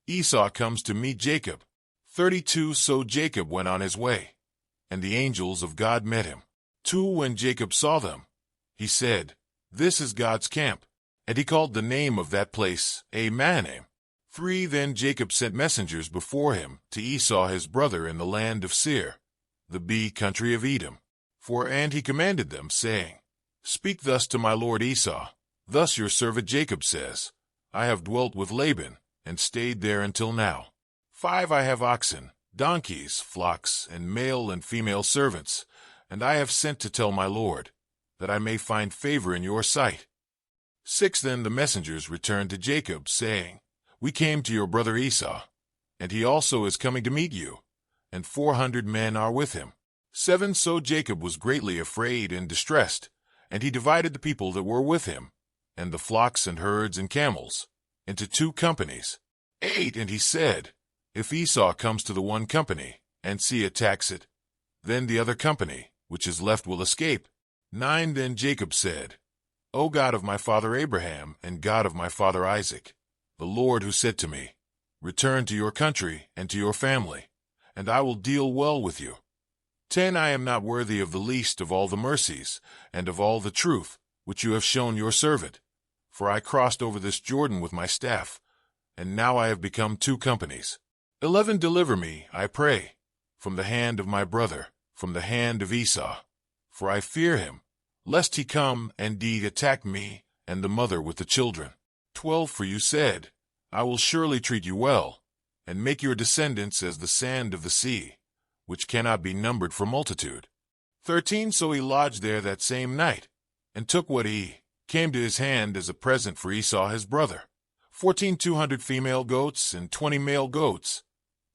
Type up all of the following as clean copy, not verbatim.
Esau comes to meet Jacob. 32 So Jacob went on his way, and the angels of God met him. 2 When Jacob saw them, he said, "This is God's camp." And he called the name of that place Mahanaim. 3 Then Jacob sent messengers before him to Esau his brother in the land of Seir, the country of Edom. And he commanded them, saying, "Speak thus to my lord Esau. Thus your servant Jacob says, I have dwelt with Laban, and stayed there until now. 5 I have oxen, donkeys, flocks, and male and female servants, and I have sent to tell my lord, that I may find favor in your sight." 6 Then the messengers returned to Jacob, saying, "We came to your brother Esau, and he also is coming to meet you, and 400 men are with him." 7 So Jacob was greatly afraid and distressed, and he divided the people that were with him, and the flocks and herds and camels, into 2 companies. 8 And he said, "If Esau comes to the one company, and attacks it, then the other company, which is left, will escape." 9 Then Jacob said, "O God of my father Abraham, and God of my father Isaac, the Lord who said to me, 'Return to your country and to your family, and I will deal well with you.' 10 I am not worthy of the least of all the mercies, and of all the truth, which you have shown your servant. For I crossed over this Jordan with my staff, and now I have become 2 companies. 11 Deliver me, I pray, from the hand of my brother, from the hand of Esau. For I fear him, lest he come and attack me, and the mother with the children. 12 For you said, I will surely treat you well, and make your descendants as the sand of the sea, which cannot be numbered for multitude. 13 So he lodged there that same night, and took what came to his hand as a present for Esau his brother. 14 200 female goats and 20 male goats,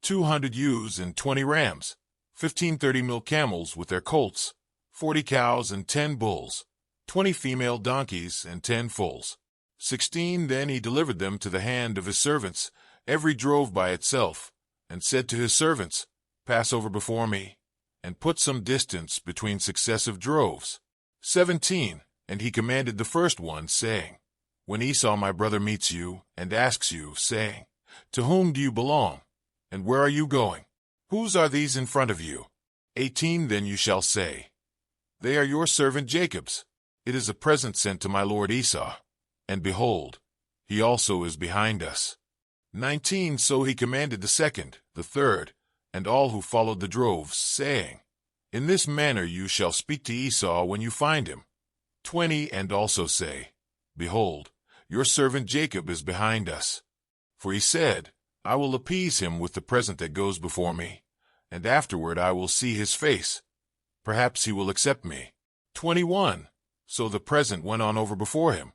200 ewes and 20 rams, 15 30-mule camels with their colts, 40 cows and 10 bulls, 20 female donkeys and 10 foals. 16 Then he delivered them to the hand of his servants, every drove by itself, and said to his servants, "Pass over before me, and put some distance between successive droves." 17 And he commanded the first one, saying, "When Esau my brother meets you, and asks you, saying, 'To whom do you belong, and where are you going? Whose are these in front of you?' 18 Then you shall say, 'They are your servant Jacob's. It is a present sent to my lord Esau. And behold, he also is behind us.' 19 So he commanded the second, the third, and all who followed the droves, saying, 'In this manner you shall speak to Esau when you find him.' 20 And also say, 'Behold, your servant Jacob is behind us. For he said, I will appease him with the present that goes before me, and afterward I will see his face. Perhaps he will accept me.' 21 So the present went on over before him,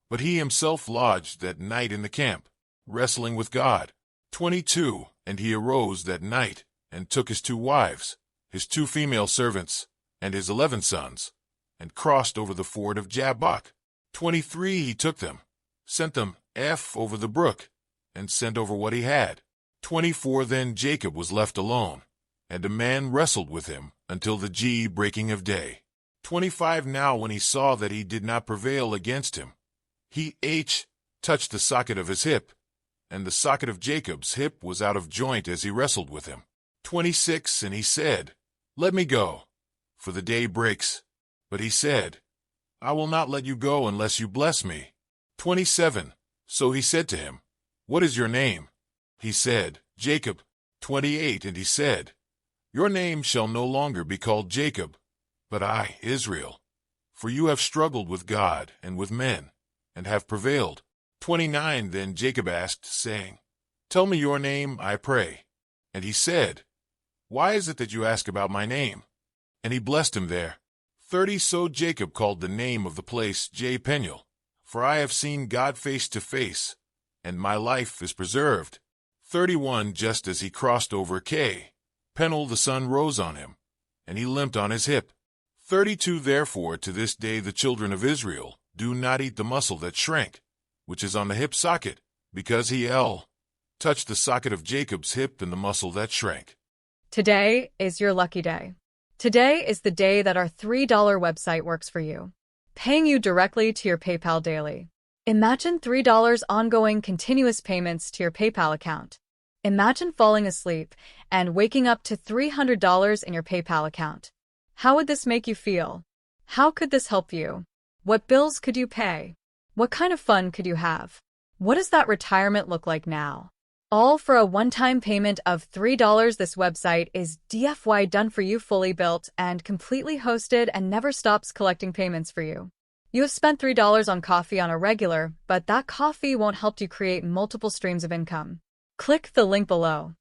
but he himself lodged that night in the camp, wrestling with God. 22 And he arose that night, and took his 2 wives, his 2 female servants, and his 11 sons, and crossed over the ford of Jabbok. 23 He took them, sent them over the brook, and sent over what he had. 24 Then Jacob was left alone, and a man wrestled with him until the breaking of day. 25 Now when he saw that he did not prevail against him, he touched the socket of his hip, and the socket of Jacob's hip was out of joint as he wrestled with him. 26 And he said, Let me go, for the day breaks. But he said, I will not let you go unless you bless me. 27 So he said to him, What is your name? He said, Jacob. 28 And he said, Your name shall no longer be called Jacob, but Israel. For you have struggled with God and with men, and have prevailed. 29 Then Jacob asked, saying, Tell me your name, I pray. And he said, Why is it that you ask about my name? And he blessed him there. 30 So Jacob called the name of the place Peniel, for I have seen God face to face, and my life is preserved. 31 Just as he crossed over Peniel the sun rose on him, and he limped on his hip. 32 Therefore to this day the children of Israel do not eat the muscle that shrank, which is on the hip socket, because he touched the socket of Jacob's hip and the muscle that shrank. Today is your lucky day. Today is the day that our $3 website works for you, paying you directly to your PayPal daily. Imagine $3 ongoing continuous payments to your PayPal account. Imagine falling asleep and waking up to $300 in your PayPal account. How would this make you feel? How could this help you? What bills could you pay? What kind of fun could you have? What does that retirement look like now? All for a one-time payment of $3. This website is DFY done for you, fully built and completely hosted, and never stops collecting payments for you. You have spent $3 on coffee on a regular, but that coffee won't help you create multiple streams of income. Click the link below.